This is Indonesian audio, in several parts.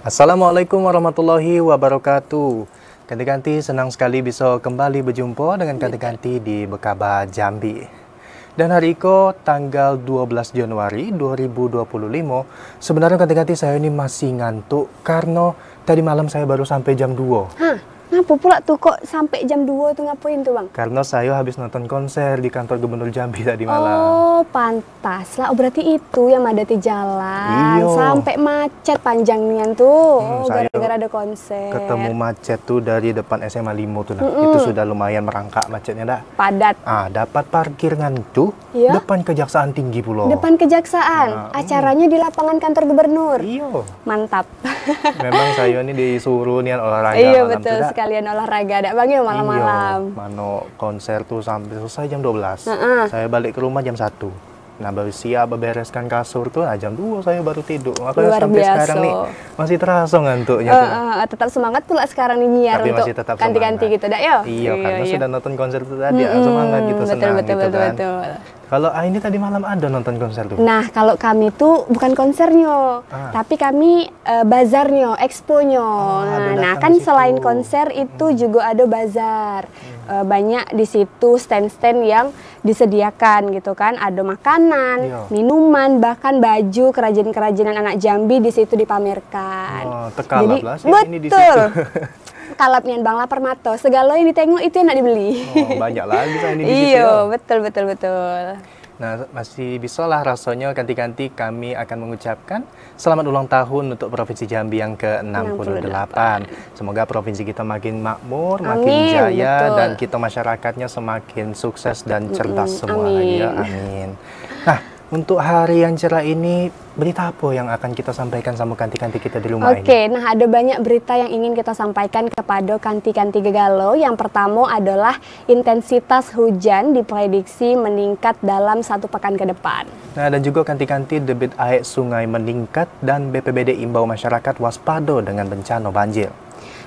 Assalamualaikum warahmatullahi wabarakatuh. Ganti-ganti senang sekali bisa kembali berjumpa dengan ganti-ganti di Bekaba Jambi. Dan hari ini tanggal 12 Januari 2025, sebenarnya ganti-ganti saya ini masih ngantuk karena tadi malam saya baru sampai jam 2. Hah, ngapa pula tuh kok sampai jam 2 tuh ngapain tuh bang? Karena saya habis nonton konser di kantor Gubernur Jambi tadi malam. Oh pantas lah, oh, berarti itu yang madati jalan. Iyo. Sampai macet panjang nian tuh, Saya gara-gara ada konser. ketemu macet tuh dari depan SMA 5 tuh, itu sudah lumayan merangkak macetnya dah. Padat. Dapat parkir ngantu Iya. depan Kejaksaan Tinggi pulau. Depan kejaksaan, acaranya di lapangan kantor gubernur. Iyo. Mantap. Memang saya ini disuruh nian olahraga Iya malam betul tuh, dah. sekalian olahraga, ada bang ya malam-malam. Iya, mano konser tuh sampai selesai jam 12. Saya balik ke rumah jam 1. Nah, baru siap bebereskan kasur tuh, jam 2 saya baru tidur. Makanya Luar sampai biasa. sekarang nih masih terasa ngantuknya tuh. Tetap semangat pula sekarang nih nyiar Tapi untuk masih tetap ganti-ganti semangat. gitu dah yo. Iya, karena sudah nonton konser itu tadi, semangat gitu, betul, senang betul, gitu betul, kan. betul. Kalau ini tadi malam ada nonton konser tuh. Nah, kalau kami tuh bukan konsernya, tapi kami bazarnya, exponya. ada Nah, datang kan situ. selain konser itu juga ada bazar. Banyak di situ stand-stand yang disediakan gitu kan. Ada makanan, Iya. minuman, bahkan baju kerajinan-kerajinan anak Jambi di situ dipamerkan. Oh, tekalap lah sih ini di betul. situ. Kalapnya Bang Lapar Mato, segala yang ditengok itu yang nak dibeli. Oh, banyak lagi saya ini di situ. Iya, ya. betul, betul, betul. Nah, masih bisa lah rasanya ganti-ganti kami akan mengucapkan selamat ulang tahun untuk Provinsi Jambi yang ke-68. Semoga provinsi kita makin makmur, makin Amin, jaya, betul. dan kita masyarakatnya semakin sukses dan cerdas semua amin. lagi ya. Amin. Nah, untuk hari yang cerah ini, berita apa yang akan kita sampaikan sama kanti-kanti kita di rumah ini? Oke, nah ada banyak berita yang ingin kita sampaikan kepada kanti-kanti Gegalo. Yang pertama adalah intensitas hujan diprediksi meningkat dalam 1 pekan ke depan. Nah, dan juga kanti-kanti debit air sungai meningkat dan BPBD imbau masyarakat waspada dengan bencana banjir.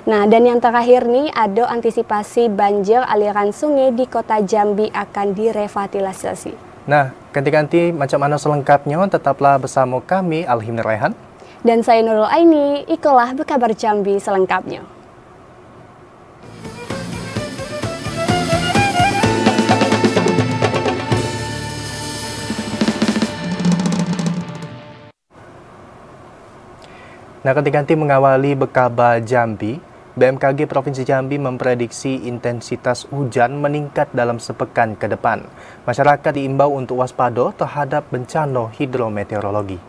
Nah, dan yang terakhir nih ada antisipasi banjir aliran sungai di kota Jambi akan direvitalisasi. Nah, ganti-ganti macam mana selengkapnya, tetaplah bersama kami, Alhimni Rehan. Dan saya Nurul Aini, ikulah Bekabar Jambi selengkapnya. Nah, ganti-ganti mengawali Bekaba Jambi, BMKG Provinsi Jambi memprediksi intensitas hujan meningkat dalam sepekan ke depan. Masyarakat diimbau untuk waspada terhadap bencana hidrometeorologi.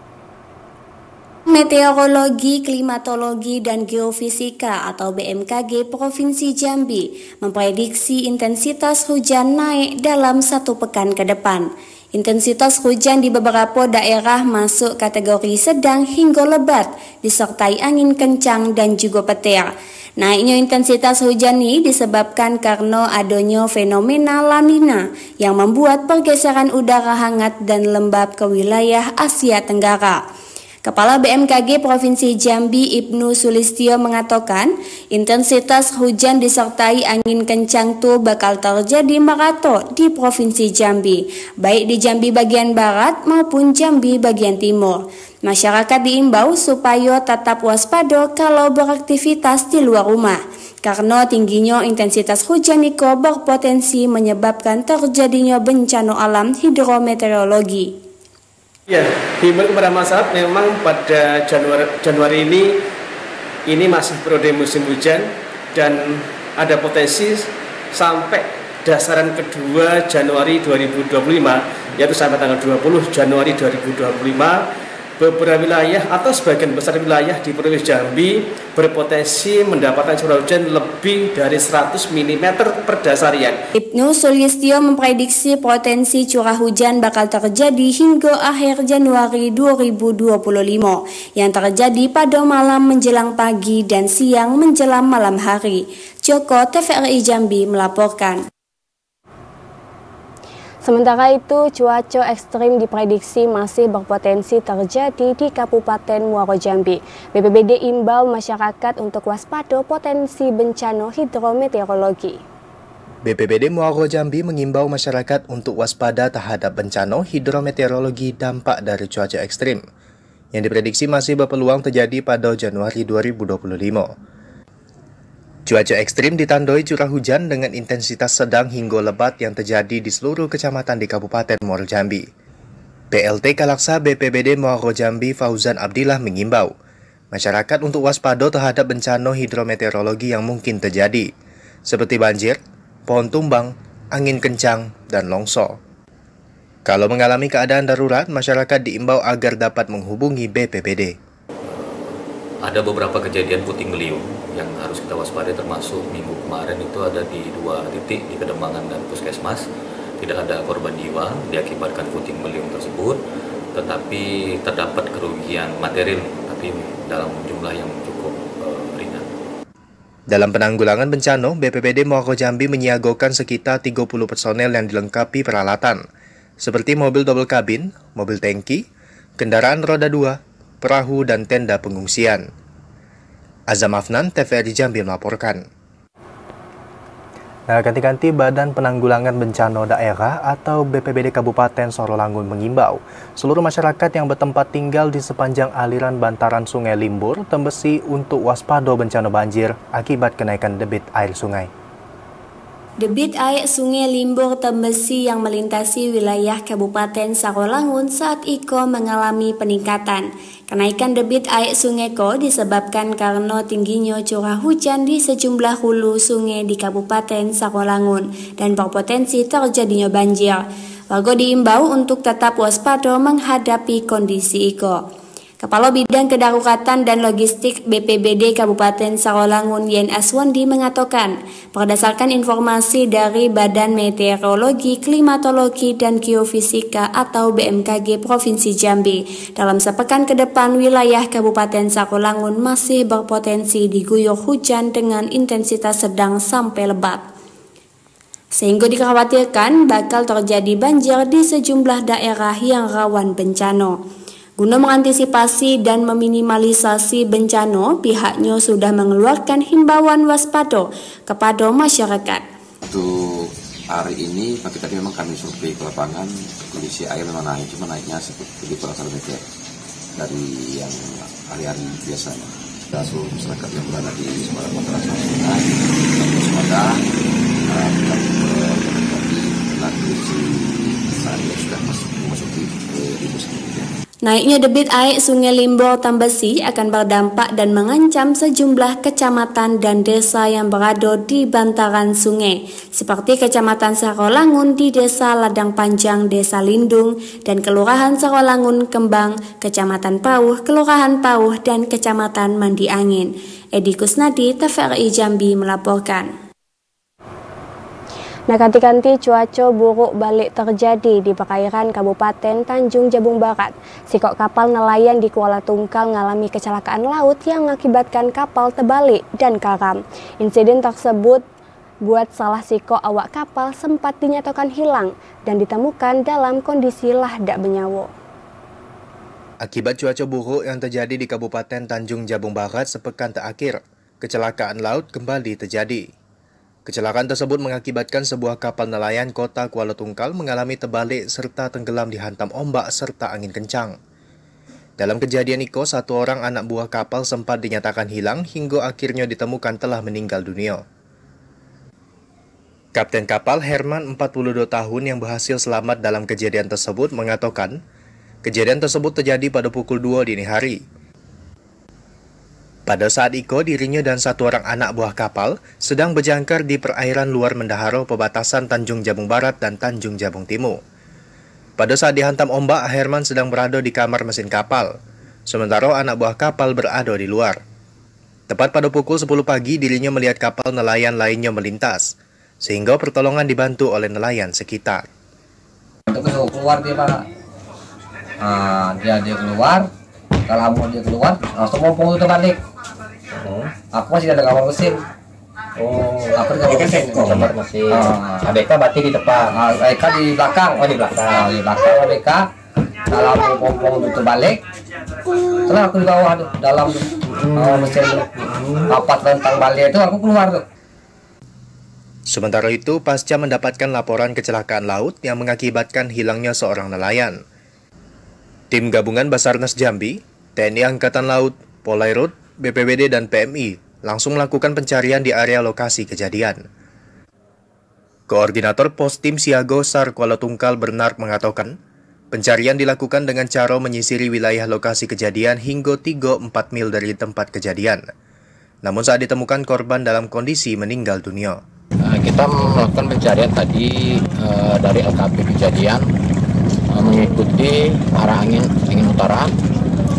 Meteorologi, Klimatologi, dan Geofisika atau BMKG Provinsi Jambi memprediksi intensitas hujan naik dalam 1 pekan ke depan. Intensitas hujan di beberapa daerah masuk kategori sedang hingga lebat, disertai angin kencang dan juga petir. Naiknya intensitas hujan ini disebabkan karena adanya fenomena La Nina yang membuat pergeseran udara hangat dan lembab ke wilayah Asia Tenggara. Kepala BMKG Provinsi Jambi Ibnu Sulistyo mengatakan intensitas hujan disertai angin kencang tuh bakal terjadi merata di Provinsi Jambi, baik di Jambi bagian barat maupun Jambi bagian timur. Masyarakat diimbau supaya tetap waspada kalau beraktivitas di luar rumah, karena tingginya intensitas hujan itu berpotensi menyebabkan terjadinya bencana alam hidrometeorologi. Ya, himbauan kepada masyarakat memang pada Januari ini masih periode musim hujan dan ada potensi sampai dasaran kedua Januari 2025, yaitu sampai tanggal 20 Januari 2025. Beberapa wilayah atau sebagian besar wilayah di Provinsi Jambi berpotensi mendapatkan curah hujan lebih dari 100 mm per dasarian. Ibnu Sulistyo memprediksi potensi curah hujan bakal terjadi hingga akhir Januari 2025 yang terjadi pada malam menjelang pagi dan siang menjelang malam hari. Joko TVRI Jambi melaporkan. Sementara itu, cuaca ekstrim diprediksi masih berpotensi terjadi di Kabupaten Muaro Jambi. BPBD imbau masyarakat untuk waspada potensi bencana hidrometeorologi. BPBD Muaro Jambi mengimbau masyarakat untuk waspada terhadap bencana hidrometeorologi dampak dari cuaca ekstrim. yang diprediksi masih berpeluang terjadi pada Januari 2025. Cuaca ekstrim ditandai curah hujan dengan intensitas sedang hingga lebat yang terjadi di seluruh kecamatan di Kabupaten Muaro Jambi. PLT Kalaksa BPBD Muaro Jambi Fauzan Abdillah mengimbau masyarakat untuk waspada terhadap bencana hidrometeorologi yang mungkin terjadi, seperti banjir, pohon tumbang, angin kencang, dan longsor. Kalau mengalami keadaan darurat, masyarakat diimbau agar dapat menghubungi BPBD. Ada beberapa kejadian puting beliung yang harus kita waspadai, termasuk minggu kemarin itu ada di 2 titik di Kedembangan dan Puskesmas. Tidak ada korban jiwa diakibatkan puting beliung tersebut, tetapi terdapat kerugian material, tapi dalam jumlah yang cukup ringan. Dalam penanggulangan bencana, BPBD Muaro Jambi menyiagakan sekitar 30 personel yang dilengkapi peralatan, seperti mobil double kabin, mobil tangki, kendaraan roda 2, perahu, dan tenda pengungsian. Azam Afnan, TVRI Jambi melaporkan. Nah, ganti-ganti Badan Penanggulangan Bencana Daerah atau BPBD Kabupaten Sorolangun mengimbau seluruh masyarakat yang bertempat tinggal di sepanjang aliran bantaran Sungai Limbur, Tembesi untuk waspada bencana banjir akibat kenaikan debit air sungai. Debit air Sungai Limbur Tembesi yang melintasi wilayah Kabupaten Sorolangun saat Iko mengalami peningkatan. Kenaikan debit air Sungai Ko disebabkan karena tingginya curah hujan di sejumlah hulu sungai di Kabupaten Sorolangun dan berpotensi terjadinya banjir. Warga diimbau untuk tetap waspada menghadapi kondisi Iko. Kepala Bidang Kedaruratan dan Logistik BPBD Kabupaten Sorolangun Yen Aswandi mengatakan, berdasarkan informasi dari Badan Meteorologi, Klimatologi, dan Geofisika atau BMKG Provinsi Jambi, dalam sepekan ke depan wilayah Kabupaten Sorolangun masih berpotensi diguyur hujan dengan intensitas sedang sampai lebat. Sehingga dikhawatirkan bakal terjadi banjir di sejumlah daerah yang rawan bencana. Guna mengantisipasi dan meminimalisasi bencana, pihaknya sudah mengeluarkan himbauan waspada kepada masyarakat. Untuk hari ini, pagi tadi memang kami survei ke lapangan, kondisi air memang naik, cuma naiknya seperti kurang 1 meter dari yang hari-hari biasanya. Dan seluruh masyarakat yang berada di sepanjang bantaran sungai, waspada, kondisi saat ini sudah memasuki musim hujan. Naiknya debit air Sungai Limbur Tembesi akan berdampak dan mengancam sejumlah kecamatan dan desa yang berada di bantaran sungai, seperti Kecamatan Sorolangun di Desa Ladang Panjang, Desa Lindung, dan Kelurahan Sorolangun Kembang, Kecamatan Pauh, Kelurahan Pauh, dan Kecamatan Mandi Angin. Edi Kusnadi, TVRI Jambi melaporkan. Nah, ganti-ganti cuaca buruk balik terjadi di perairan Kabupaten Tanjung Jabung Barat. Sikok kapal nelayan di Kuala Tungkal mengalami kecelakaan laut yang mengakibatkan kapal terbalik dan karam. Insiden tersebut buat salah sikok awak kapal sempat dinyatakan hilang dan ditemukan dalam kondisi lahdak bernyawa. Akibat cuaca buruk yang terjadi di Kabupaten Tanjung Jabung Barat sepekan terakhir, kecelakaan laut kembali terjadi. Kecelakaan tersebut mengakibatkan sebuah kapal nelayan kota Kuala Tungkal mengalami terbalik serta tenggelam dihantam ombak serta angin kencang. Dalam kejadian itu, 1 orang anak buah kapal sempat dinyatakan hilang hingga akhirnya ditemukan telah meninggal dunia. Kapten kapal Herman, 42 tahun yang berhasil selamat dalam kejadian tersebut mengatakan, kejadian tersebut terjadi pada pukul 2 dini hari. Pada saat itu, dirinya dan 1 orang anak buah kapal sedang berjangkar di perairan luar Mendaharo perbatasan Tanjung Jabung Barat dan Tanjung Jabung Timur. Pada saat dihantam ombak, Herman sedang berada di kamar mesin kapal, sementara anak buah kapal berada di luar. Tepat pada pukul 10 pagi, dirinya melihat kapal nelayan lainnya melintas, sehingga pertolongan dibantu oleh nelayan sekitar. Keluar dia, Pak. Dia keluar, kalau dia keluar, langsung ngomong itu balik. Aku masih ada kamar mesin. Aku di kamar mesin. ABK berarti di depan. ABK di belakang. Oh, di belakang. Di belakang ABK. Dalam pompong itu balik. Setelah aku di bawah tuh, dalam mesin tuh. Kapat rentang balik itu aku keluar tuh. Sementara itu, pasca mendapatkan laporan kecelakaan laut yang mengakibatkan hilangnya seorang nelayan, tim gabungan Basarnas Jambi TNI Angkatan Laut, Polairut, BPBD, dan PMI langsung melakukan pencarian di area lokasi kejadian. Koordinator Pos Tim Siago SAR Kuala Tungkal Bernard mengatakan, pencarian dilakukan dengan cara menyisiri wilayah lokasi kejadian hingga 3-4 mil dari tempat kejadian. Namun saat ditemukan korban dalam kondisi meninggal dunia. Kita melakukan pencarian tadi dari LKP kejadian mengikuti arah angin utara,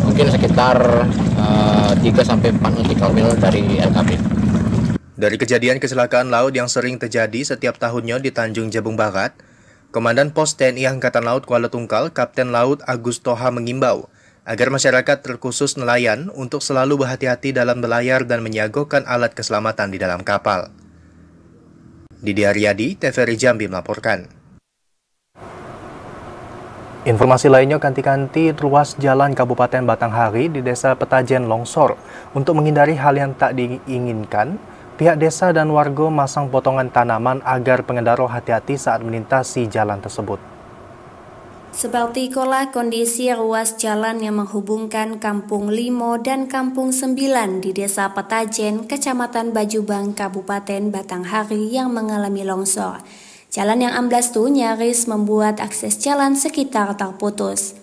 mungkin sekitar 3-4 nautical mil dari LKP. Dari kejadian kecelakaan laut yang sering terjadi setiap tahunnya di Tanjung Jabung Barat, Komandan Pos TNI Angkatan Laut Kuala Tungkal, Kapten Laut Agus Toha mengimbau agar masyarakat terkhusus nelayan untuk selalu berhati-hati dalam berlayar dan menyiagakan alat keselamatan di dalam kapal. Didi Aryadi, TVRI Jambi melaporkan. Informasi lainnya, kanti-kanti ruas jalan Kabupaten Batanghari di Desa Petajen longsor. Untuk menghindari hal yang tak diinginkan, pihak desa dan warga masang potongan tanaman agar pengendara hati-hati saat melintasi jalan tersebut. Seperti itulah kondisi ruas jalan yang menghubungkan Kampung Limo dan Kampung 9 di Desa Petajen, Kecamatan Bajubang, Kabupaten Batanghari yang mengalami longsor. Jalan yang amblas itu nyaris membuat akses jalan sekitar terputus.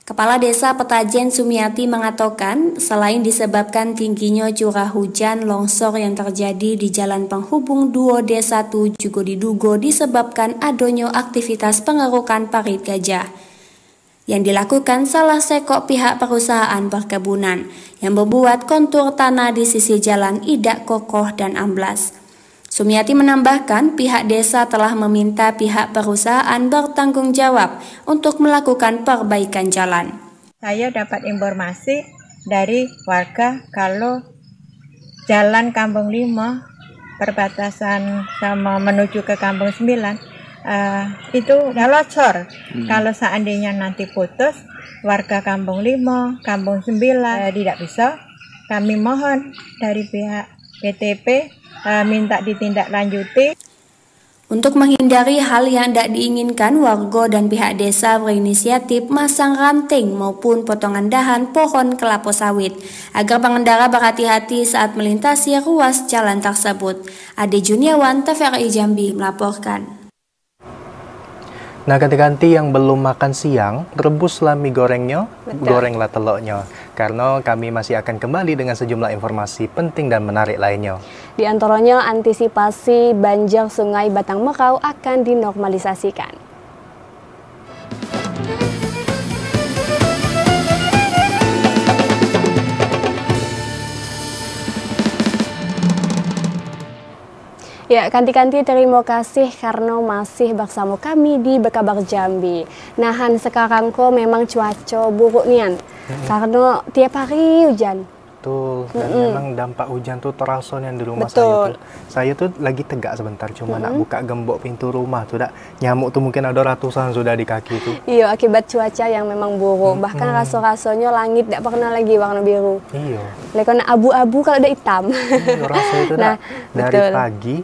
Kepala Desa Petajen Sumiati mengatakan, selain disebabkan tingginya curah hujan, longsor yang terjadi di jalan penghubung dua desa itu juga diduga disebabkan adanya aktivitas pengerukan parit gajah yang dilakukan salah sekok pihak perusahaan perkebunan yang membuat kontur tanah di sisi jalan tidak kokoh dan amblas. Sumiati menambahkan pihak desa telah meminta pihak perusahaan bertanggung jawab untuk melakukan perbaikan jalan. Saya dapat informasi dari warga kalau jalan Kampung 5 perbatasan sama menuju ke Kampung 9 itu longsor. Kalau seandainya nanti putus, warga Kampung 5, Kampung 9 tidak bisa. Kami mohon dari pihak PTP minta ditindaklanjuti. Untuk menghindari hal yang tidak diinginkan, warga dan pihak desa berinisiatif masang ranting maupun potongan dahan pohon kelapa sawit agar pengendara berhati-hati saat melintasi ruas jalan tersebut. Ade Juniawan, TVRI Jambi melaporkan. Nah, ganti-ganti yang belum makan siang, rebuslah mie gorengnya, gorenglah telurnya. Karena kami masih akan kembali dengan sejumlah informasi penting dan menarik lainnya. Di antaranya, antisipasi banjir Sungai Batang Merau akan dinormalisasikan. Ya, kanti-kanti terima kasih karena masih bersama kami di Berkabar Jambi. Nahan sekarang kok memang cuaca buruk nian, karena tiap hari hujan. Betul, dan memang dampak hujan tuh terasa yang di rumah Betul. Saya tuh lagi tegak sebentar, cuma nak buka gembok pintu rumah tuh, nyamuk tuh mungkin ada ratusan sudah di kaki tuh. Iya, akibat cuaca yang memang buruk. Bahkan rasa-rasanya langit tidak pernah lagi warna biru. Iya. Lekona abu-abu kalau udah hitam. Iya, rasa itu Nah, dari betul. pagi.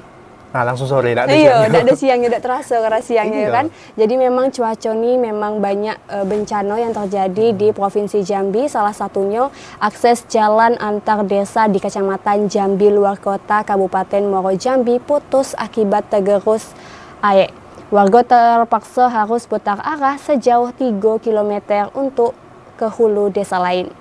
Nah, langsung sore, tidak ada Iya, siangnya. tidak ada siangnya, tidak terasa karena siangnya Iya. kan. Jadi memang cuaca ini memang banyak bencana yang terjadi di Provinsi Jambi. Salah satunya akses jalan antar desa di Kecamatan Jambi luar kota Kabupaten Muaro Jambi putus akibat tergerus air. Warga terpaksa harus putar arah sejauh 3 km untuk ke hulu desa lain.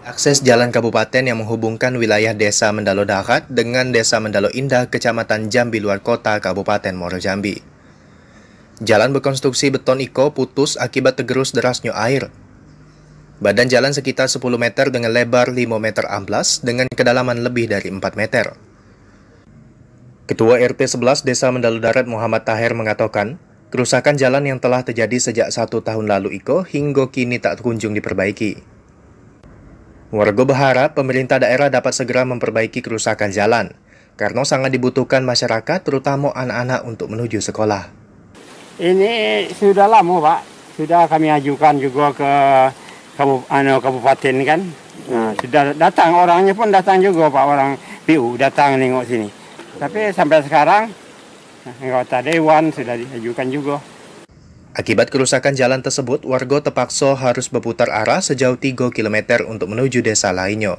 Akses jalan kabupaten yang menghubungkan wilayah Desa Mendalo Darat dengan Desa Mendalo Indah, Kecamatan Jambi luar kota Kabupaten Muaro Jambi. Jalan berkonstruksi beton iko putus akibat tergerus derasnya air. Badan jalan sekitar 10 meter dengan lebar 5 meter amblas dengan kedalaman lebih dari 4 meter. Ketua RT 11 Desa Mendalo Darat Muhammad Tahir mengatakan, kerusakan jalan yang telah terjadi sejak 1 tahun lalu iko hingga kini tak kunjung diperbaiki. Warga berharap pemerintah daerah dapat segera memperbaiki kerusakan jalan, karena sangat dibutuhkan masyarakat, terutama anak-anak untuk menuju sekolah. Ini sudah lama, Pak. Sudah kami ajukan juga ke kabupaten kan. Nah, sudah datang, orangnya pun datang juga, Pak. Orang PU datang nengok sini. Tapi sampai sekarang, anggota Dewan sudah diajukan juga. Akibat kerusakan jalan tersebut, warga terpaksa harus berputar arah sejauh 3 km untuk menuju desa lainnya.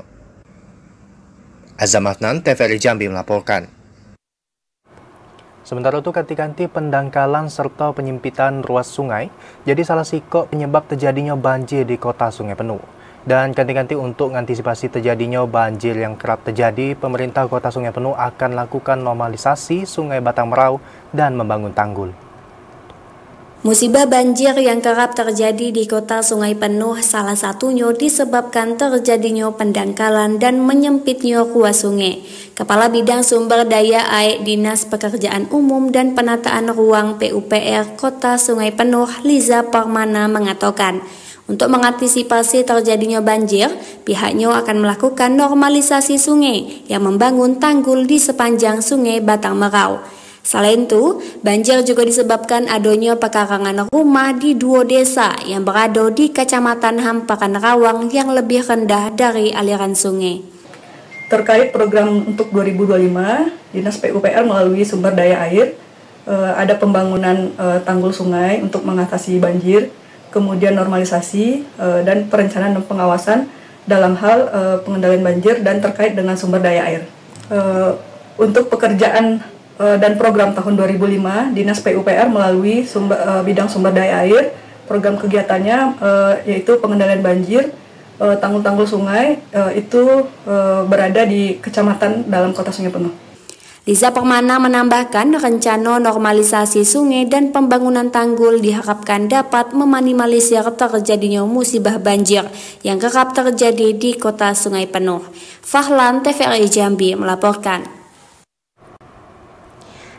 Azam Afnan, TVRI Jambi melaporkan. Sementara itu, ganti-ganti pendangkalan serta penyempitan ruas sungai jadi salah satu penyebab terjadinya banjir di kota Sungai Penuh. Dan ganti-ganti untuk mengantisipasi terjadinya banjir yang kerap terjadi, pemerintah kota Sungai Penuh akan lakukan normalisasi Sungai Batang Merau dan membangun tanggul. Musibah banjir yang kerap terjadi di kota Sungai Penuh salah satunya disebabkan terjadinya pendangkalan dan menyempitnya ruas sungai. Kepala Bidang Sumber Daya Air Dinas Pekerjaan Umum dan Penataan Ruang PUPR Kota Sungai Penuh, Liza Permana mengatakan, untuk mengantisipasi terjadinya banjir, pihaknya akan melakukan normalisasi sungai yang membangun tanggul di sepanjang Sungai Batang Merau. Selain itu, banjir juga disebabkan adanya pekarangan rumah di 2 desa yang berada di Kecamatan Hamparan Rawang yang lebih rendah dari aliran sungai. Terkait program untuk 2025, Dinas PUPR melalui sumber daya air, ada pembangunan tanggul sungai untuk mengatasi banjir, kemudian normalisasi dan perencanaan dan pengawasan dalam hal pengendalian banjir dan terkait dengan sumber daya air. Untuk pekerjaan dan program tahun 2005, Dinas PUPR melalui bidang sumber daya air, program kegiatannya yaitu pengendalian banjir, tanggul-tanggul sungai itu berada di kecamatan dalam kota Sungai Penuh. Liza Permana menambahkan rencana normalisasi sungai dan pembangunan tanggul diharapkan dapat meminimalisir terjadinya musibah banjir yang kerap terjadi di kota Sungai Penuh. Fahlan, TVRI Jambi melaporkan.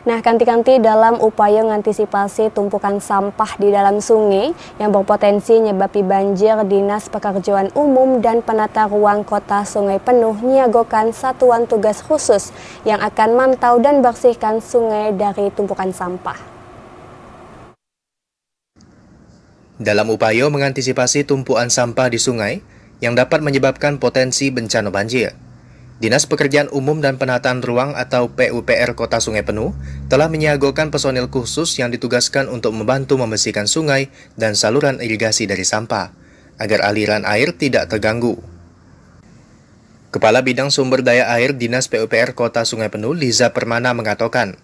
Nah, ganti-ganti dalam upaya mengantisipasi tumpukan sampah di dalam sungai yang berpotensi nyebabi banjir, Dinas Pekerjaan Umum dan Penata Ruang Kota Sungai Penuh menyiagakan satuan tugas khusus yang akan mantau dan bersihkan sungai dari tumpukan sampah. Dalam upaya mengantisipasi tumpuan sampah di sungai yang dapat menyebabkan potensi bencana banjir, Dinas Pekerjaan Umum dan Penataan Ruang atau PUPR Kota Sungai Penuh telah menyiagakan personil khusus yang ditugaskan untuk membantu membersihkan sungai dan saluran irigasi dari sampah, agar aliran air tidak terganggu. Kepala Bidang Sumber Daya Air Dinas PUPR Kota Sungai Penuh, Liza Permana mengatakan,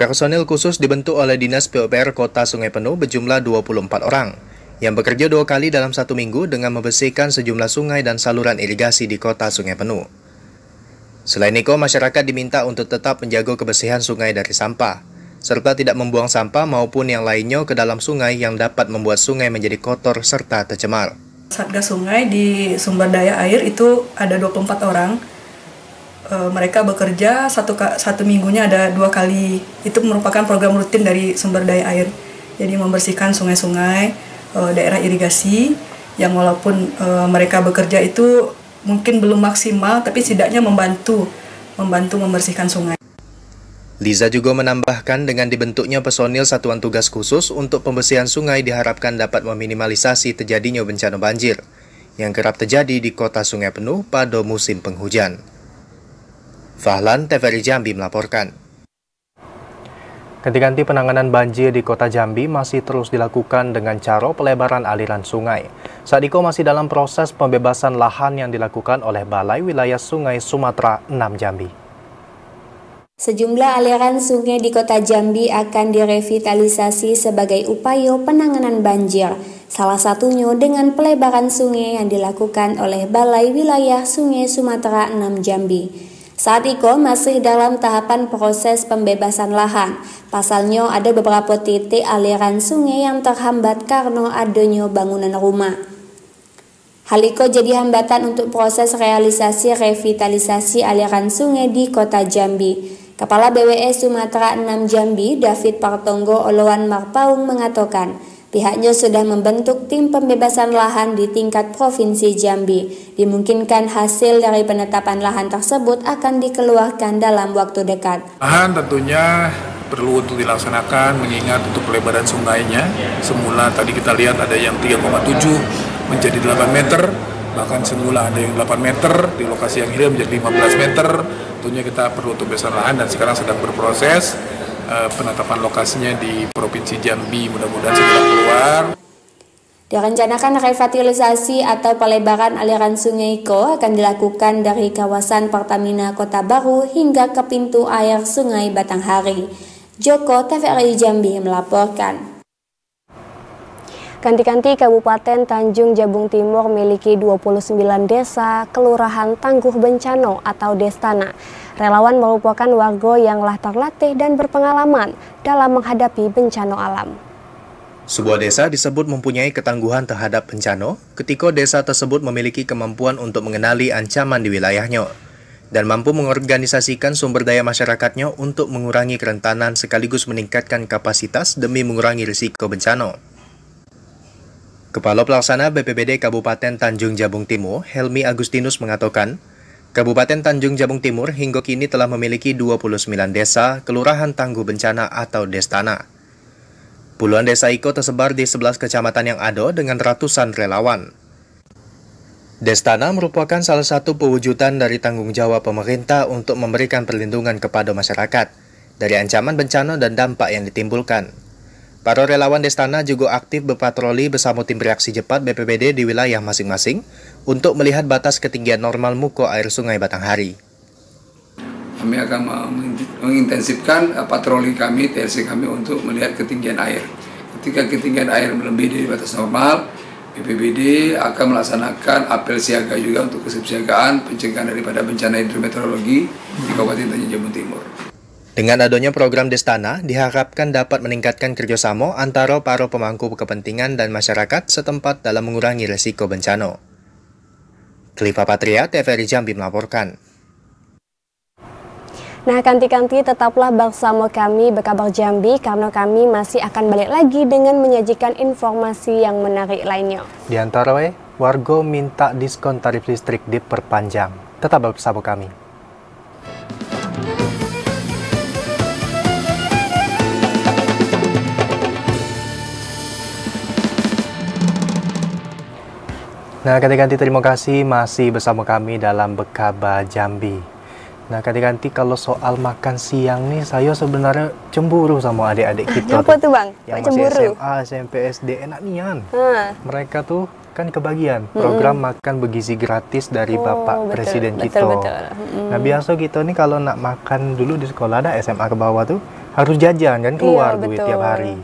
personil khusus dibentuk oleh Dinas PUPR Kota Sungai Penuh berjumlah 24 orang, yang bekerja 2 kali dalam 1 minggu dengan membersihkan sejumlah sungai dan saluran irigasi di Kota Sungai Penuh. Selain itu, masyarakat diminta untuk tetap menjaga kebersihan sungai dari sampah, serta tidak membuang sampah maupun yang lainnya ke dalam sungai yang dapat membuat sungai menjadi kotor serta tercemar. Satgas Sungai di sumber daya air itu ada 24 orang. Mereka bekerja satu minggunya ada 2 kali. Itu merupakan program rutin dari sumber daya air. Jadi membersihkan sungai-sungai, daerah irigasi, yang walaupun mereka bekerja itu mungkin belum maksimal, tapi setidaknya membantu membersihkan sungai. Liza juga menambahkan dengan dibentuknya personil satuan tugas khusus untuk pembersihan sungai diharapkan dapat meminimalisasi terjadinya bencana banjir yang kerap terjadi di Kota Sungai Penuh pada musim penghujan. Fahlan, TVRI Jambi melaporkan. Ganti-ganti penanganan banjir di Kota Jambi masih terus dilakukan dengan cara pelebaran aliran sungai. Saat itu masih dalam proses pembebasan lahan yang dilakukan oleh Balai Wilayah Sungai Sumatera 6 Jambi. Sejumlah aliran sungai di Kota Jambi akan direvitalisasi sebagai upaya penanganan banjir. Salah satunya dengan pelebaran sungai yang dilakukan oleh Balai Wilayah Sungai Sumatera 6 Jambi. Saat itu masih dalam tahapan proses pembebasan lahan. Pasalnya ada beberapa titik aliran sungai yang terhambat karena adanya bangunan rumah. Hal itu jadi hambatan untuk proses realisasi revitalisasi aliran sungai di Kota Jambi. Kepala BWS Sumatera 6 Jambi, David Partonggo Oloan Marpaung mengatakan, pihaknya sudah membentuk tim pembebasan lahan di tingkat Provinsi Jambi. Dimungkinkan hasil dari penetapan lahan tersebut akan dikeluarkan dalam waktu dekat. Lahan tentunya perlu untuk dilaksanakan mengingat untuk pelebaran sungainya. Semula tadi kita lihat ada yang 3,7 menjadi 8 meter, bahkan semula ada yang 8 meter, di lokasi yang hilir menjadi 15 meter. Tentunya kita perlu untuk pembebasan lahan dan sekarang sedang berproses. penetapan lokasinya di Provinsi Jambi, mudah-mudahan segera keluar. Direncanakan revitalisasi atau pelebaran aliran Sungai Iko akan dilakukan dari kawasan Pertamina Kota Baru hingga ke pintu air Sungai Batanghari. Joko TVRI Jambi melaporkan. Ganti-ganti Kabupaten Tanjung Jabung Timur memiliki 29 desa kelurahan tangguh bencana atau Destana. Relawan merupakan warga yang terlatih dan berpengalaman dalam menghadapi bencana alam. Sebuah desa disebut mempunyai ketangguhan terhadap bencana ketika desa tersebut memiliki kemampuan untuk mengenali ancaman di wilayahnya dan mampu mengorganisasikan sumber daya masyarakatnya untuk mengurangi kerentanan sekaligus meningkatkan kapasitas demi mengurangi risiko bencana. Kepala Pelaksana BPBD Kabupaten Tanjung Jabung Timur, Helmi Agustinus mengatakan, Kabupaten Tanjung Jabung Timur hingga kini telah memiliki 29 desa kelurahan tangguh bencana atau Destana. Puluhan desa Iko tersebar di 11 kecamatan yang ada dengan ratusan relawan. Destana merupakan salah satu pewujudan dari tanggung jawab pemerintah untuk memberikan perlindungan kepada masyarakat dari ancaman bencana dan dampak yang ditimbulkan. Para relawan Destana juga aktif berpatroli bersama tim reaksi cepat BPBD di wilayah masing-masing untuk melihat batas ketinggian normal muka air Sungai Batanghari. Kami akan mengintensifkan patroli kami, TRC kami untuk melihat ketinggian air. Ketika ketinggian air melebihi dari batas normal, BPBD akan melaksanakan apel siaga juga untuk kesiapsiagaan pencegahan daripada bencana hidrometeorologi di Kabupaten Tanjung Jabung Timur. Dengan adanya program Destana, diharapkan dapat meningkatkan kerjasama antara para pemangku kepentingan dan masyarakat setempat dalam mengurangi risiko bencana. Kliva Patria, TVRI Jambi melaporkan. Nah, kanti-kanti tetaplah bersama kami Berkabar Jambi karena kami masih akan balik lagi dengan menyajikan informasi yang menarik lainnya. Di antara warga minta diskon tarif listrik diperpanjang. Tetap bersama kami. Nah, kanti-kanti terima kasih masih bersama kami dalam Berkabar Jambi. Nah, kanti-kanti kalau soal makan siang nih, saya sebenarnya cemburu sama adik-adik kita. Apa tuh Bang? Yang Kok cemburu? masih SMA, SMP, SD, enak nian. Mereka tuh kan kebagian program makan bergizi gratis dari Bapak Presiden kita. Nah, biasa kita nih kalau nak makan dulu di sekolah ada SMA ke bawah tuh harus jajan kan, keluar duit tiap hari.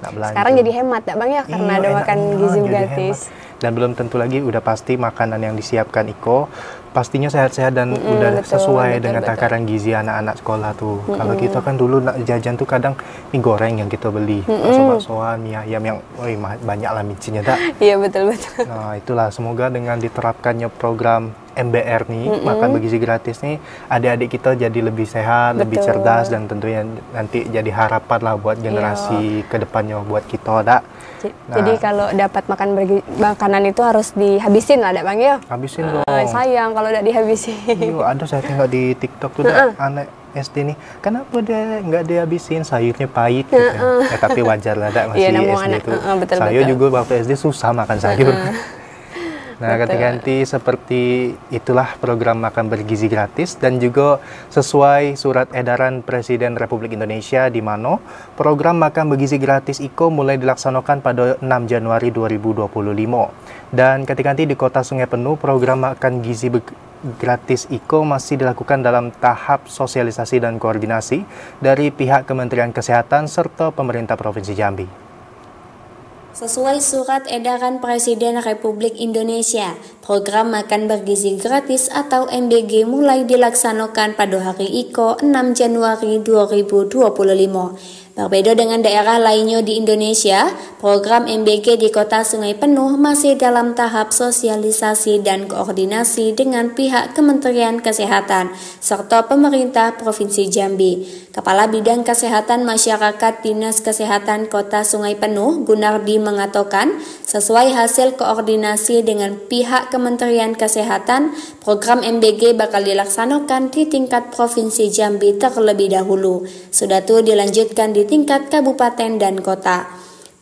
Nak belanja. Sekarang jadi hemat tak Bang ya karena ada makan gizi gratis. Dan belum tentu lagi udah pasti makanan yang disiapkan Iko pastinya sehat-sehat dan udah sesuai dengan takaran gizi anak-anak sekolah tuh. Kalau kita kan dulu nak jajan tuh kadang mie goreng yang kita beli, bakso-baksoan, mie ayam yang banyak lah micinnya tak. Iya betul-betul. Nah itulah, semoga dengan diterapkannya program MBR nih, makan bergizi gratis nih, adik-adik kita jadi lebih sehat, lebih cerdas, dan tentunya nanti jadi harapan lah buat generasi kedepannya buat kita tak. Jadi kalau dapat makanan itu harus dihabisin lah, Bang ya? Habisin dong. Sayang kalau udah dihabisin. Iya, ada saya tengok di TikTok tuh anak SD nih, kenapa dia nggak dihabisin, sayurnya pahit gitu. Tapi wajar lah, masih SD tuh. Saya juga waktu SD susah makan sayur. Nah, ganti-ganti seperti itulah program makan bergizi gratis dan juga sesuai surat edaran Presiden Republik Indonesia di mana program makan bergizi gratis IKO mulai dilaksanakan pada 6 Januari 2025. Dan ganti-ganti di Kota Sungai Penuh program makan gizi gratis IKO masih dilakukan dalam tahap sosialisasi dan koordinasi dari pihak Kementerian Kesehatan serta pemerintah Provinsi Jambi. Sesuai surat edaran Presiden Republik Indonesia, program makan bergizi gratis atau MBG mulai dilaksanakan pada hari IKO 6 Januari 2025. Berbeda dengan daerah lainnya di Indonesia, program MBG di Kota Sungai Penuh masih dalam tahap sosialisasi dan koordinasi dengan pihak Kementerian Kesehatan serta pemerintah Provinsi Jambi. Kepala Bidang Kesehatan Masyarakat Dinas Kesehatan Kota Sungai Penuh, Gunardi mengatakan, sesuai hasil koordinasi dengan pihak Kementerian Kesehatan, program MBG bakal dilaksanakan di tingkat Provinsi Jambi terlebih dahulu. Sudah itu dilanjutkan di tingkat kabupaten dan kota.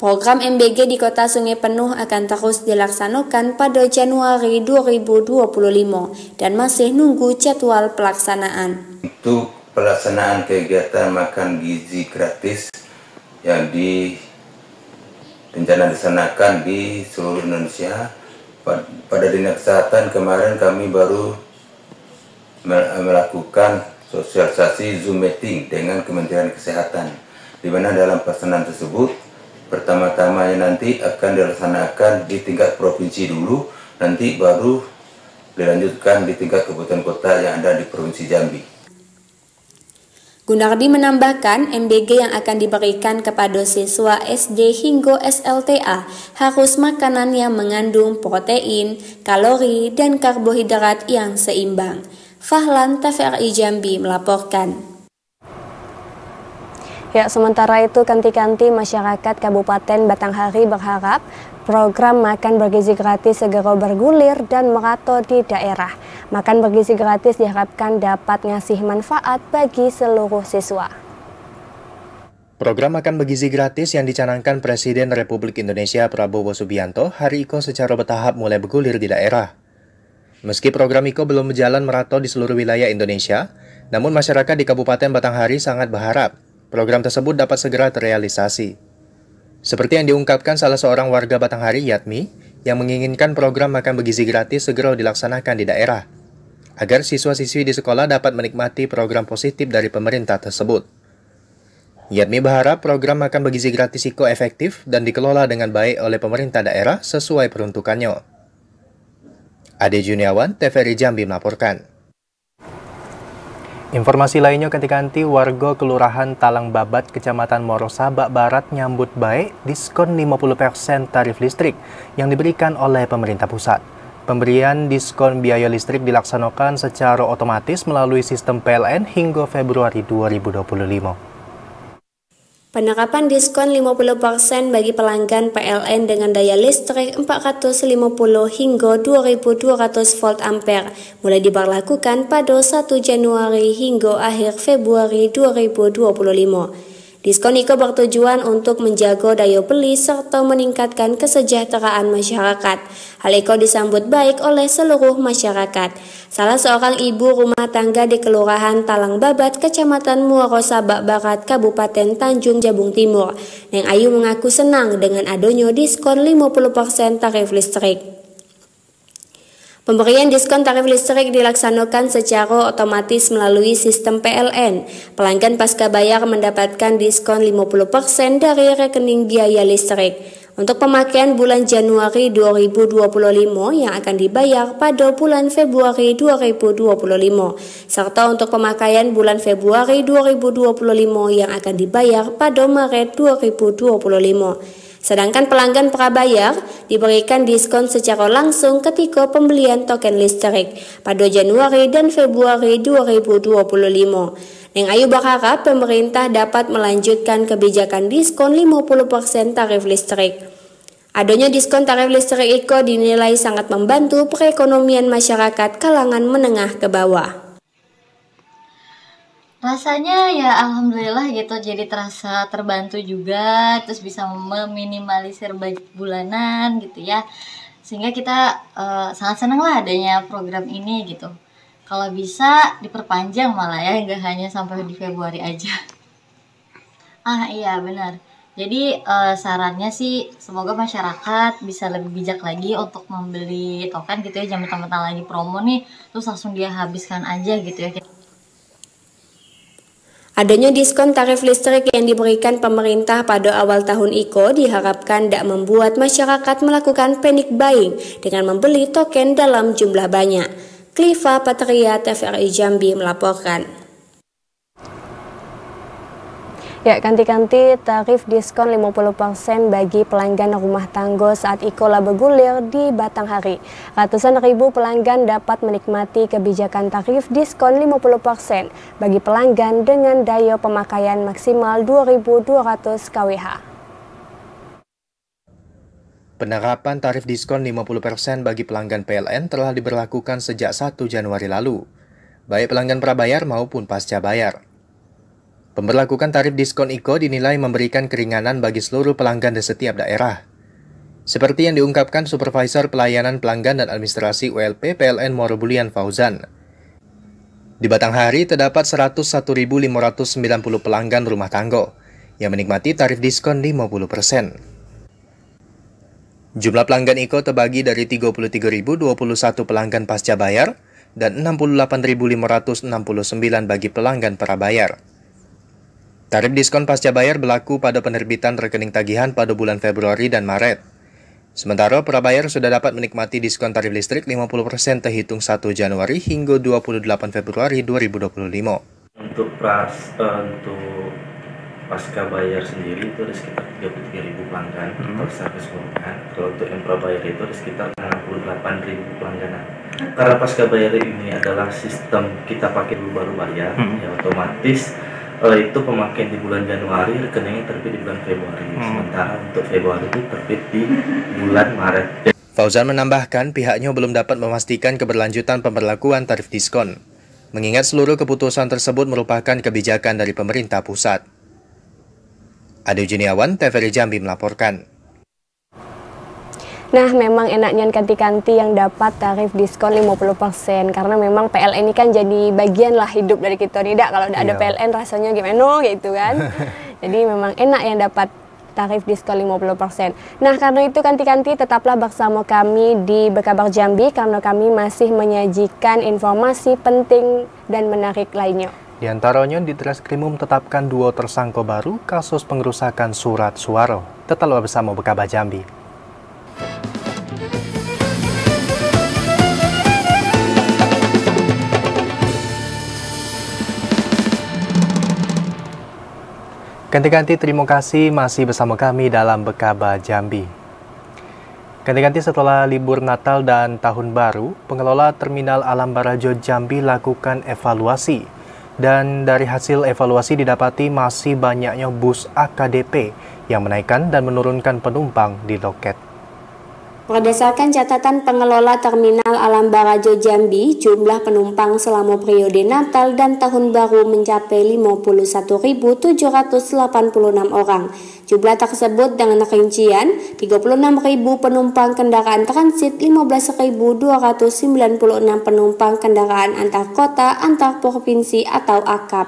Program MBG di Kota Sungai Penuh akan terus dilaksanakan pada Januari 2025 dan masih nunggu jadwal pelaksanaan. Untuk pelaksanaan kegiatan makan gizi gratis yang rencana dilaksanakan di seluruh Indonesia. Pada Dinas Kesehatan kemarin kami baru melakukan sosialisasi Zoom meeting dengan Kementerian Kesehatan, di mana dalam pelaksanaan tersebut pertama-tamanya nanti akan dilaksanakan di tingkat provinsi dulu, nanti baru dilanjutkan di tingkat kabupaten kota yang ada di Provinsi Jambi. Gunardi menambahkan, MBG yang akan diberikan kepada siswa SD hingga SLTA harus makanan yang mengandung protein, kalori, dan karbohidrat yang seimbang. Fahlan, TVRI Jambi melaporkan. Ya, sementara itu kanti-kanti masyarakat Kabupaten Batanghari berharap program makan bergizi gratis segera bergulir dan merata di daerah. Makan bergizi gratis diharapkan dapat ngasih manfaat bagi seluruh siswa. Program makan bergizi gratis yang dicanangkan Presiden Republik Indonesia Prabowo Subianto hari ini secara bertahap mulai bergulir di daerah. Meski program IKO belum berjalan merata di seluruh wilayah Indonesia, namun masyarakat di Kabupaten Batanghari sangat berharap program tersebut dapat segera terrealisasi. Seperti yang diungkapkan salah seorang warga Batanghari, Yatmi, yang menginginkan program makan bergizi gratis segera dilaksanakan di daerah, agar siswa-siswi di sekolah dapat menikmati program positif dari pemerintah tersebut. Yatmi berharap program makan bergizi gratis IKO efektif dan dikelola dengan baik oleh pemerintah daerah sesuai peruntukannya. Ade Juniawan, TVRI Jambi melaporkan. Informasi lainnya ketika warga Kelurahan Talang Babat, Kecamatan Morosabak Barat nyambut baik diskon 50% tarif listrik yang diberikan oleh pemerintah pusat. Pemberian diskon biaya listrik dilaksanakan secara otomatis melalui sistem PLN hingga Februari 2025. Penerapan diskon 50% bagi pelanggan PLN dengan daya listrik 450 hingga 2200 volt ampere mulai diberlakukan pada 1 Januari hingga akhir Februari 2025. Diskon IKO bertujuan untuk menjaga daya beli serta meningkatkan kesejahteraan masyarakat. Hal IKO disambut baik oleh seluruh masyarakat. Salah seorang ibu rumah tangga di Kelurahan Talang Babat, Kecamatan Morosabak Barat, Kabupaten Tanjung Jabung Timur, Neng Ayu mengaku senang dengan adanya diskon 50% tarif listrik. Pemberian diskon tarif listrik dilaksanakan secara otomatis melalui sistem PLN. Pelanggan pasca bayar mendapatkan diskon 50% dari rekening biaya listrik untuk pemakaian bulan Januari 2025 yang akan dibayar pada bulan Februari 2025, serta untuk pemakaian bulan Februari 2025 yang akan dibayar pada Maret 2025. Sedangkan pelanggan prabayar diberikan diskon secara langsung ketika pembelian token listrik pada Januari dan Februari 2025. Neng Ayu berharap pemerintah dapat melanjutkan kebijakan diskon 50% tarif listrik. Adanya diskon tarif listrik IKO dinilai sangat membantu perekonomian masyarakat kalangan menengah ke bawah. Rasanya ya alhamdulillah gitu, jadi terasa terbantu juga, terus bisa meminimalisir budget bulanan gitu ya, sehingga kita sangat senang lah adanya program ini gitu. Kalau bisa diperpanjang malah ya, nggak hanya sampai di Februari aja. Iya benar, jadi sarannya sih semoga masyarakat bisa lebih bijak lagi untuk membeli token gitu ya, jangan mentang-mentang lagi promo nih terus langsung dia habiskan aja gitu ya. Adanya diskon tarif listrik yang diberikan pemerintah pada awal tahun IKO diharapkan tidak membuat masyarakat melakukan panic buying dengan membeli token dalam jumlah banyak. Kliva Patria, TVRI Jambi melaporkan. Ya, ganti-ganti tarif diskon 50% bagi pelanggan rumah tangga saat IKO bergulir di Batanghari. Ratusan ribu pelanggan dapat menikmati kebijakan tarif diskon 50% bagi pelanggan dengan daya pemakaian maksimal 2.200 kWh. Penerapan tarif diskon 50% bagi pelanggan PLN telah diberlakukan sejak 1 Januari lalu, baik pelanggan prabayar maupun pasca bayar. Pemberlakuan tarif diskon IKO dinilai memberikan keringanan bagi seluruh pelanggan di setiap daerah. Seperti yang diungkapkan Supervisor Pelayanan Pelanggan dan Administrasi ULP PLN Morobulian Fauzan. Di Batanghari terdapat 101.590 pelanggan rumah tangga yang menikmati tarif diskon 50%. Jumlah pelanggan IKO terbagi dari 33.021 pelanggan pasca bayar dan 68.569 bagi pelanggan prabayar. Tarif diskon pasca bayar berlaku pada penerbitan rekening tagihan pada bulan Februari dan Maret. Sementara prabayar sudah dapat menikmati diskon tarif listrik 50% terhitung 1 Januari hingga 28 Februari 2025. Untuk pasca bayar sendiri itu ada sekitar 33.000 pelanggan atau secara keseluruhan. Kalau untuk yang prabayar itu ada sekitar 68.000 pelangganan. Karena pasca bayar ini adalah sistem kita pakai dulu baru bayar, ya otomatis itu pemakaian di bulan Januari, rekeningnya terbit di bulan Februari. Sementara untuk Februari itu terbit di bulan Maret. Fauzan menambahkan pihaknya belum dapat memastikan keberlanjutan pemberlakuan tarif diskon, mengingat seluruh keputusan tersebut merupakan kebijakan dari pemerintah pusat. Ade Juniawan, TVRI Jambi melaporkan. Nah, memang enaknya kanti-kanti yang dapat tarif diskon 50% karena memang PLN ini kan jadi bagian lah hidup dari kita. Tidak, kalau tidak ada PLN rasanya gimana gitu kan. Jadi memang enak yang dapat tarif diskon 50%. Nah, karena itu kanti-kanti tetaplah bersama kami di Berkabar Jambi karena kami masih menyajikan informasi penting dan menarik lainnya. Di antaranya di Treskrimum tetapkan 2 tersangka baru kasus pengerusakan surat suara. Tetaplah bersama Berkabar Jambi. Ganti-ganti terima kasih masih bersama kami dalam Berkabar Jambi. Ganti-ganti setelah libur Natal dan Tahun Baru, pengelola Terminal Alam Barajo Jambi lakukan evaluasi. Dan dari hasil evaluasi didapati masih banyaknya bus AKDP yang menaikkan dan menurunkan penumpang di loket. Berdasarkan catatan pengelola Terminal Alam Barajo Jambi, jumlah penumpang selama periode Natal dan Tahun Baru mencapai 51.786 orang. Jumlah tersebut dengan rincian 36.000 penumpang kendaraan transit, 15.296 penumpang kendaraan antar kota, antar provinsi atau AKAP,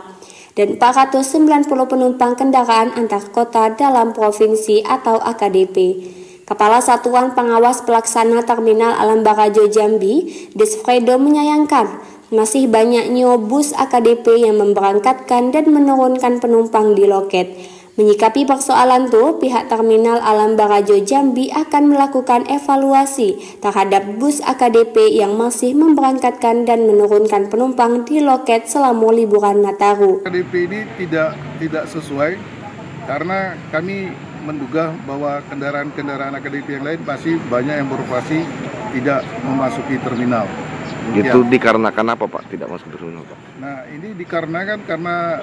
dan 490 penumpang kendaraan antar kota dalam provinsi atau AKDP. Kepala Satuan Pengawas Pelaksana Terminal Alam Barajo Jambi, Desfredo, menyayangkan masih banyaknya bus AKDP yang memberangkatkan dan menurunkan penumpang di loket. Menyikapi persoalan itu, pihak Terminal Alam Barajo Jambi akan melakukan evaluasi terhadap bus AKDP yang masih memberangkatkan dan menurunkan penumpang di loket selama liburan Nataru. AKDP ini tidak sesuai karena kami menduga bahwa kendaraan-kendaraan AKDP yang lain masih banyak yang beroperasi tidak memasuki terminal. Itu dikarenakan apa, Pak? Tidak masuk terminal, Pak? Nah, ini dikarenakan karena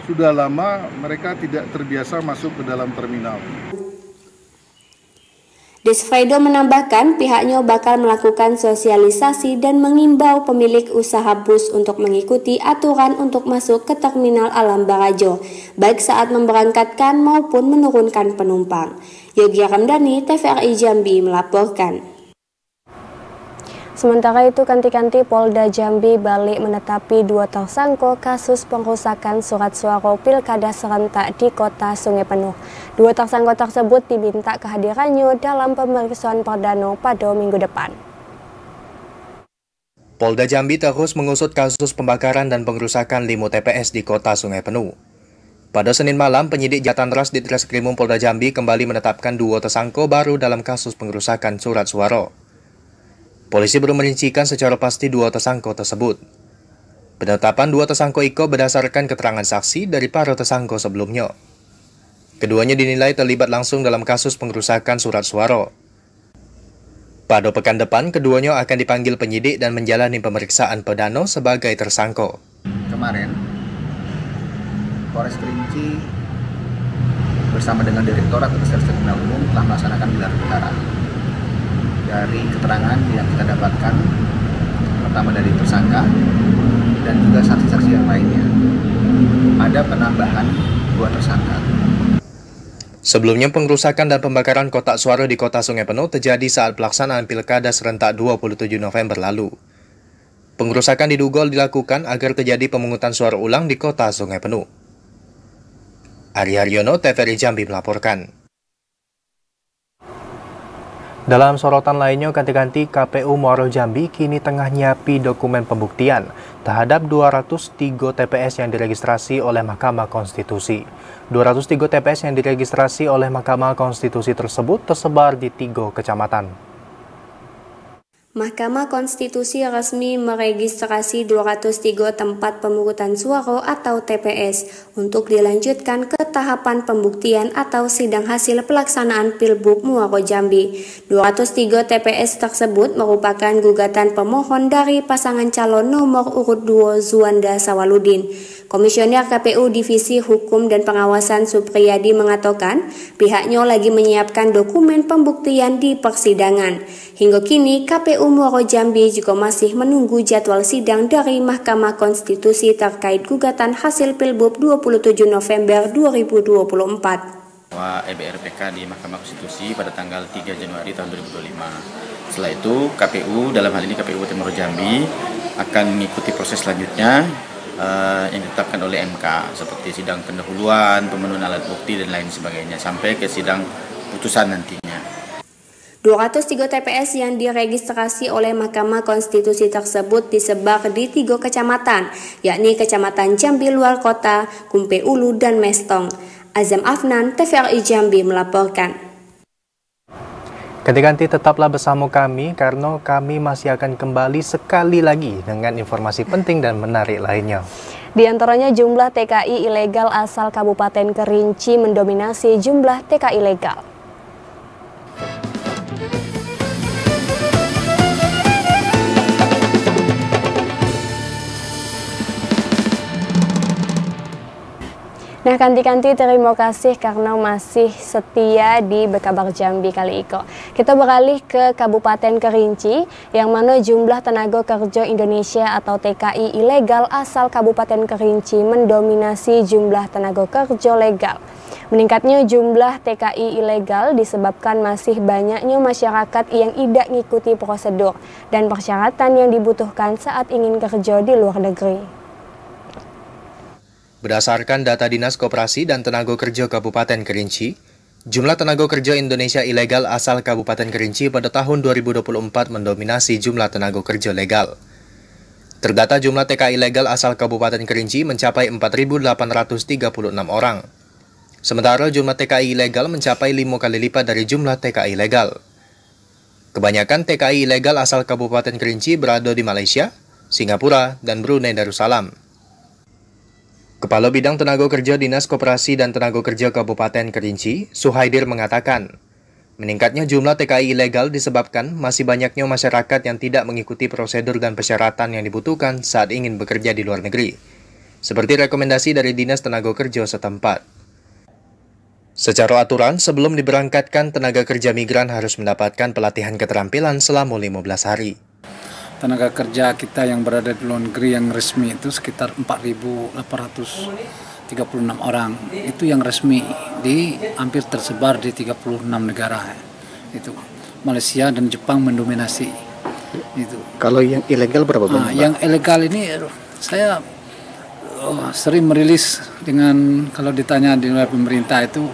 sudah lama mereka tidak terbiasa masuk ke dalam terminal. Desfredo menambahkan pihaknya bakal melakukan sosialisasi dan mengimbau pemilik usaha bus untuk mengikuti aturan untuk masuk ke Terminal Alam Barajo, baik saat memberangkatkan maupun menurunkan penumpang. Yogi Ramdhani, TVRI Jambi melaporkan. Sementara itu, kanti-kanti Polda Jambi balik menetapi 2 tersangka kasus pengrusakan surat suara pilkada serentak di Kota Sungai Penuh. 2 tersangka tersebut diminta kehadirannya dalam pemeriksaan perdana pada minggu depan. Polda Jambi terus mengusut kasus pembakaran dan pengrusakan 5 TPS di Kota Sungai Penuh. Pada Senin malam, penyidik Jatanras di Treskrimum Polda Jambi kembali menetapkan 2 tersangka baru dalam kasus pengrusakan surat suara. Polisi belum merincikan secara pasti 2 tersangka tersebut. Penetapan 2 tersangka itu berdasarkan keterangan saksi dari para tersangka sebelumnya. Keduanya dinilai terlibat langsung dalam kasus pengrusakan surat suara. Pada pekan depan, keduanya akan dipanggil penyidik dan menjalani pemeriksaan perdana sebagai tersangka. Kemarin, Polres Kerinci bersama dengan Direktorat Reserse Kriminal Umum telah melaksanakan gelar perkara. Dari keterangan yang kita dapatkan, pertama dari tersangka dan juga saksi-saksi yang lainnya, ada penambahan 2 tersangka. Sebelumnya, pengrusakan dan pembakaran kotak suara di Kota Sungai Penuh terjadi saat pelaksanaan Pilkada serentak 27 November lalu. Pengerusakan diduga dilakukan agar terjadi pemungutan suara ulang di kota Sungai Penuh. Ari Haryono, TVRI Jambi melaporkan. Dalam sorotan lainnya, ganti-ganti KPU Muaro Jambi kini tengah nyiapi dokumen pembuktian terhadap 203 TPS yang diregistrasi oleh Mahkamah Konstitusi. 203 TPS yang diregistrasi oleh Mahkamah Konstitusi tersebut tersebar di 3 kecamatan. Mahkamah Konstitusi resmi meregistrasi 203 tempat pemungutan suara atau TPS untuk dilanjutkan ke tahapan pembuktian atau sidang hasil pelaksanaan Pilbub Muaro Jambi. 203 TPS tersebut merupakan gugatan pemohon dari pasangan calon nomor urut 2 Zuanda Sawaludin. Komisioner KPU Divisi Hukum dan Pengawasan Supriyadi mengatakan pihaknya lagi menyiapkan dokumen pembuktian di persidangan. Hingga kini KPU Muaro Jambi juga masih menunggu jadwal sidang dari Mahkamah Konstitusi terkait gugatan hasil Pilbub 27 November 2024. EBRPK di Mahkamah Konstitusi pada tanggal 3 Januari tahun 2025. Setelah itu KPU, dalam hal ini KPU Muaro Jambi, akan mengikuti proses selanjutnya yang ditetapkan oleh MK seperti sidang pendahuluan, pemenuhan alat bukti dan lain sebagainya sampai ke sidang putusan nantinya. 203 TPS yang diregistrasi oleh Mahkamah Konstitusi tersebut disebar di 3 kecamatan, yakni Kecamatan Jambi Luar Kota, Kumpe Ulu, dan Mestong. Azam Afnan, TVRI Jambi melaporkan. Ganti-ganti tetaplah bersama kami karena kami masih akan kembali sekali lagi dengan informasi penting dan menarik lainnya. Di antaranya jumlah TKI ilegal asal Kabupaten Kerinci mendominasi jumlah TKI legal. Nah, kanti-kanti terima kasih karena masih setia di Bekabar Jambi kali ini. Kita beralih ke Kabupaten Kerinci, yang mana jumlah tenaga kerja Indonesia atau TKI ilegal asal Kabupaten Kerinci mendominasi jumlah tenaga kerja legal. Meningkatnya jumlah TKI ilegal disebabkan masih banyaknya masyarakat yang tidak mengikuti prosedur dan persyaratan yang dibutuhkan saat ingin kerja di luar negeri. Berdasarkan data Dinas Koperasi dan Tenaga Kerja Kabupaten Kerinci, jumlah tenaga kerja Indonesia ilegal asal Kabupaten Kerinci pada tahun 2024 mendominasi jumlah tenaga kerja legal. Terdata jumlah TKI ilegal asal Kabupaten Kerinci mencapai 4.836 orang. Sementara jumlah TKI ilegal mencapai 5 kali lipat dari jumlah TKI legal. Kebanyakan TKI ilegal asal Kabupaten Kerinci berada di Malaysia, Singapura, dan Brunei Darussalam. Kepala Bidang Tenaga Kerja Dinas Koperasi dan Tenaga Kerja Kabupaten Kerinci, Suhaidir mengatakan, meningkatnya jumlah TKI ilegal disebabkan masih banyaknya masyarakat yang tidak mengikuti prosedur dan persyaratan yang dibutuhkan saat ingin bekerja di luar negeri, seperti rekomendasi dari Dinas Tenaga Kerja setempat. Secara aturan, sebelum diberangkatkan, tenaga kerja migran harus mendapatkan pelatihan keterampilan selama 15 hari. Tenaga kerja kita yang berada di luar negeri yang resmi itu sekitar 4.836 orang. Itu yang resmi, hampir tersebar di 36 negara. Itu Malaysia dan Jepang mendominasi. Itu. Kalau yang ilegal berapa banyak? Yang ilegal ini saya sering merilis dengan, kalau ditanya di luar pemerintah itu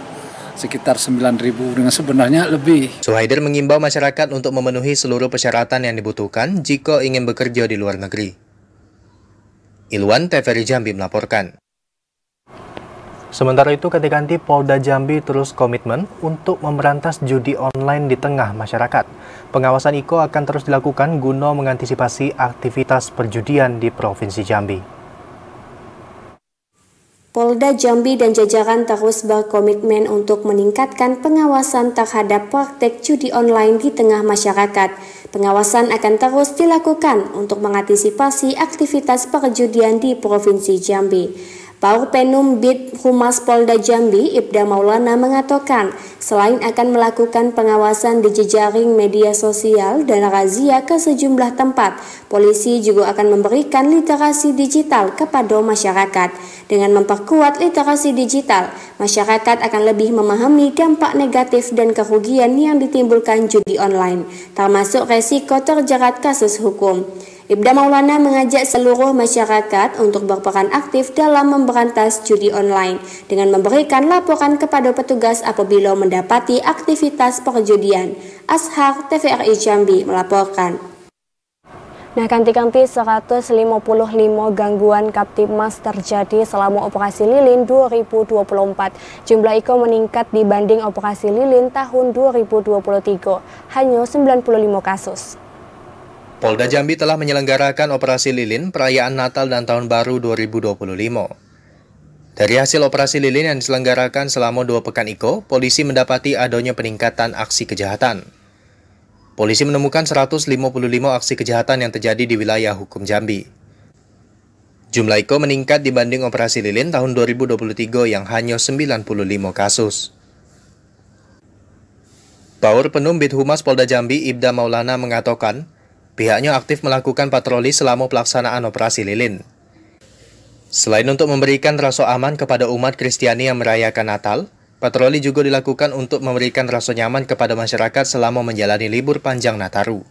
sekitar 9.000 dengan sebenarnya lebih. Suhaidir mengimbau masyarakat untuk memenuhi seluruh persyaratan yang dibutuhkan jika ingin bekerja di luar negeri. Ilwan, TVRI Jambi melaporkan. Sementara itu, ganti-ganti Polda Jambi terus komitmen untuk memberantas judi online di tengah masyarakat. Pengawasan IKO akan terus dilakukan guna mengantisipasi aktivitas perjudian di Provinsi Jambi. Polda Jambi dan jajaran terus berkomitmen untuk meningkatkan pengawasan terhadap praktek judi online di tengah masyarakat. Pengawasan akan terus dilakukan untuk mengantisipasi aktivitas perjudian di Provinsi Jambi. Paupenum Bid Humas Polda Jambi, Ibda Maulana mengatakan, selain akan melakukan pengawasan di jejaring media sosial dan razia ke sejumlah tempat, polisi juga akan memberikan literasi digital kepada masyarakat. Dengan memperkuat literasi digital, masyarakat akan lebih memahami dampak negatif dan kerugian yang ditimbulkan judi online, termasuk resiko terjerat kasus hukum. Ibda Maulana mengajak seluruh masyarakat untuk berperan aktif dalam memberantas judi online dengan memberikan laporan kepada petugas apabila mendapati aktivitas perjudian. Ashar TVRI Jambi melaporkan. Nah, kanti-kanti 155 gangguan Kaptibmas terjadi selama Operasi Lilin 2024. Jumlah itu meningkat dibanding Operasi Lilin tahun 2023, hanya 95 kasus. Polda Jambi telah menyelenggarakan Operasi Lilin perayaan Natal dan Tahun Baru 2025. Dari hasil Operasi Lilin yang diselenggarakan selama 2 pekan itu, polisi mendapati adanya peningkatan aksi kejahatan. Polisi menemukan 155 aksi kejahatan yang terjadi di wilayah hukum Jambi. Jumlah itu meningkat dibanding Operasi Lilin tahun 2023 yang hanya 95 kasus. Baur Penum Bid Humas Polda Jambi Ibda Maulana mengatakan, pihaknya aktif melakukan patroli selama pelaksanaan Operasi Lilin. Selain untuk memberikan rasa aman kepada umat Kristiani yang merayakan Natal, patroli juga dilakukan untuk memberikan rasa nyaman kepada masyarakat selama menjalani libur panjang Nataru.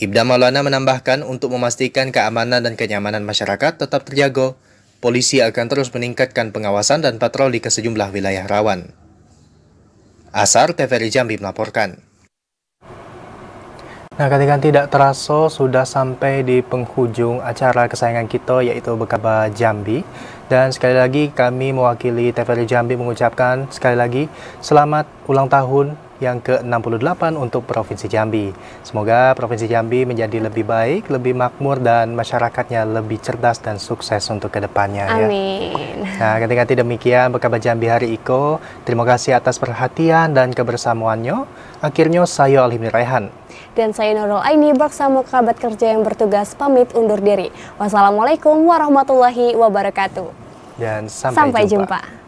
Ibda Maulana menambahkan untuk memastikan keamanan dan kenyamanan masyarakat tetap terjaga, polisi akan terus meningkatkan pengawasan dan patroli ke sejumlah wilayah rawan. Ashar TVRI Jambi melaporkan. Nah, ketika tidak terasa sudah sampai di penghujung acara kesayangan kita yaitu Bekaba Jambi. Dan sekali lagi kami mewakili TVRI Jambi mengucapkan sekali lagi selamat ulang tahun yang ke-68 untuk Provinsi Jambi. Semoga Provinsi Jambi menjadi lebih baik, lebih makmur dan masyarakatnya lebih cerdas dan sukses untuk kedepannya. Amin. Ya. Nah, ketika demikian Bekaba Jambi hari ini. Terima kasih atas perhatian dan kebersamaannya. Akhirnya saya Alhimni Raihan. Dan saya Nurul Aini bersama kerabat kerja yang bertugas pamit undur diri. Wassalamualaikum warahmatullahi wabarakatuh. Dan sampai jumpa.